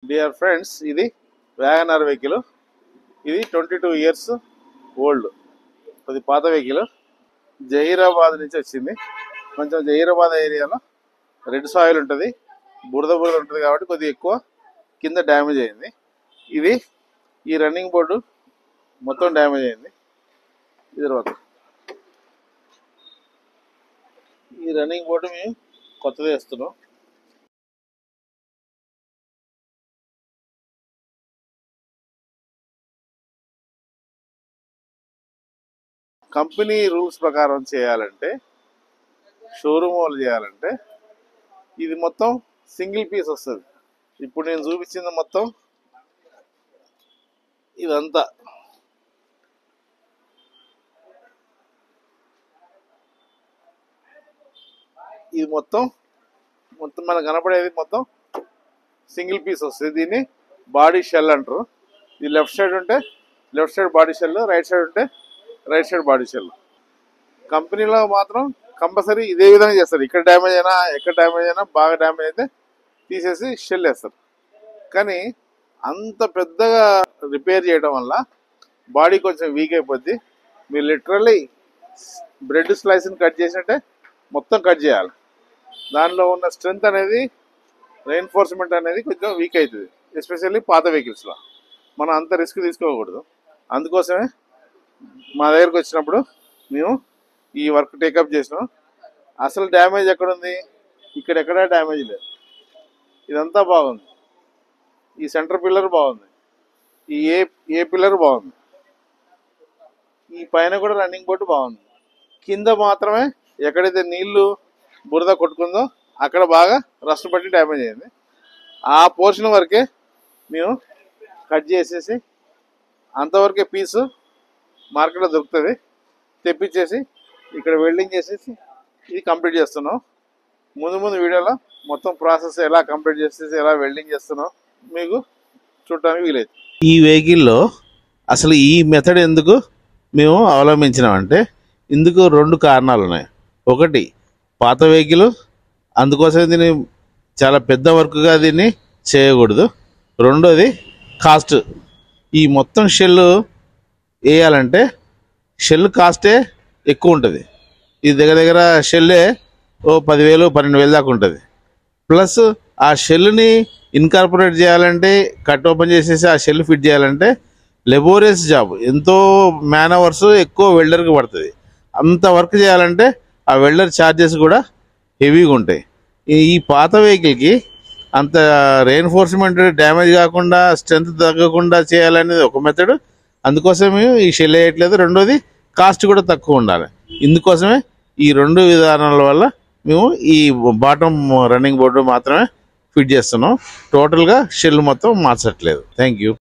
Dear friends, ఇది Wagon R vehicle. ఇది 22 years old. అది పాత వెహికల్. జహీరాబాద్ నుంచి వచ్చింది. కొంచెం జహీరాబాద్ ఏరియాలో రెడ్ సాయిల్ ఉంటుంది, బురద ఉంటుంది కాబట్టి కొద్దిగా ఎక్కువ కింద డ్యామేజ్ అయింది. ఇది ఈ రన్నింగ్ బోర్డు మొత్తం డ్యామేజ్ అయింది. ఇది తర్వాత ఈ రన్నింగ్ బోర్డు మేము కొత్తది వేస్తున్నాం. కంపెనీ రూల్స్ ప్రకారం చేయాలంటే, షోరూమ్ వాళ్ళు చేయాలంటే ఇది మొత్తం సింగిల్ పీస్ వస్తుంది. ఇప్పుడు నేను చూపించింది మొత్తం ఇదంతా ఇది మొత్తం మనకు కనపడేది మొత్తం సింగిల్ పీస్ వస్తుంది. దీన్ని బాడీ షెల్ అంటారు. ఇది లెఫ్ట్ సైడ్ ఉంటే left side body shell, right side ఉంటే రైట్ సైడ్ బాడీ షెల్. కంపెనీలో మాత్రం కంపల్సరీ ఇదే విధంగా చేస్తారు. ఇక్కడ డ్యామేజ్ అయినా ఎక్కడ డ్యామేజ్ అయినా బాగా డ్యామేజ్ అయితే తీసేసి షెల్ వేస్తారు. కానీ అంత పెద్దగా రిపేర్ చేయడం వల్ల బాడీ కొంచెం వీక్ అయిపోద్ది. మీరు లిటరల్లీ బ్రెడ్ స్లైస్ని కట్ చేసినట్టే మొత్తం కట్ చేయాలి. దానిలో ఉన్న స్ట్రెంగ్త్ అనేది, రెయిన్ఫోర్స్మెంట్ అనేది కొంచెం వీక్ అవుతుంది. ఎస్పెషల్లీ పాత వెహికల్స్లో మనం అంత రిస్క్ తీసుకోకూడదు. అందుకోసమే మా దగ్గరకు వచ్చినప్పుడు మేము ఈ వర్క్ టేకప్ చేసినాం. అసలు డ్యామేజ్ ఎక్కడుంది? ఇక్కడెక్కడా డ్యామేజ్ లేదు. ఇదంతా బాగుంది. ఈ సెంటర్ పిల్లర్ బాగుంది, ఈ ఏ పిల్లర్ బాగుంది, ఈ పైన కూడా రన్నింగ్ బోర్డు బాగుంది. కింద మాత్రమే ఎక్కడైతే నీళ్లు బురద కొట్టుకుందో అక్కడ బాగా రస్ట్ పట్టి డ్యామేజ్ అయింది. ఆ పోర్షన్ వరకే మేము కట్ చేసేసి అంతవరకే పీసు మార్కెట్లో దొరుకుతుంది, తెప్పించేసి ఇక్కడ వెల్డింగ్ చేసేసి ఇది కంప్లీట్ చేస్తున్నాం. ముందు వీడియోలో మొత్తం ప్రాసెస్ ఎలా కంప్లీట్ చేసేసి ఎలా వెల్డింగ్ చేస్తున్నాం మీకు చూడటానికి వీలైతే. ఈ వెహికల్లో అసలు ఈ మెథడ్ ఎందుకు మేము అవలంబించినామంటే, ఇందుకు 2 కారణాలు ఉన్నాయి. ఒకటి, పాత వెహికల్, అందుకోసం దీన్ని చాలా పెద్ద వర్క్గా దీన్ని చేయకూడదు. రెండోది, కాస్ట్. ఈ మొత్తం షెల్ వేయాలంటే షెల్ కాస్టే ఎక్కువ ఉంటుంది. ఇది దగ్గర షెల్లే 10,000 12,000 దాకా ఉంటుంది. ప్లస్ ఆ షెల్ని ఇన్కార్పొరేట్ చేయాలంటే, కట్ ఓపెన్ చేసేసి ఆ షెల్ ఫిట్ చేయాలంటే లెబోరియస్ జాబ్, ఎంతో మ్యాన్ అవర్స్ ఎక్కువ వెల్డర్కి పడుతుంది. అంత వర్క్ చేయాలంటే ఆ వెల్డర్ ఛార్జెస్ కూడా హెవీగా ఉంటాయి. ఈ పాత వెహికల్కి అంత రెయిన్ఫోర్స్మెంట్ డ్యామేజ్ కాకుండా, స్ట్రెంత్ తగ్గకుండా చేయాలనేది ఒక మెథడ్. అందుకోసమే ఈ షెల్ వేయట్లేదు. రెండోది, కాస్ట్ కూడా తక్కువ ఉండాలి. ఇందుకోసమే ఈ 2 విధానాల వల్ల మేము ఈ బాటమ్ రన్నింగ్ బోర్డు మాత్రమే ఫిట్ చేస్తున్నాం. టోటల్గా షెల్ మొత్తం మార్చట్లేదు. Thank you.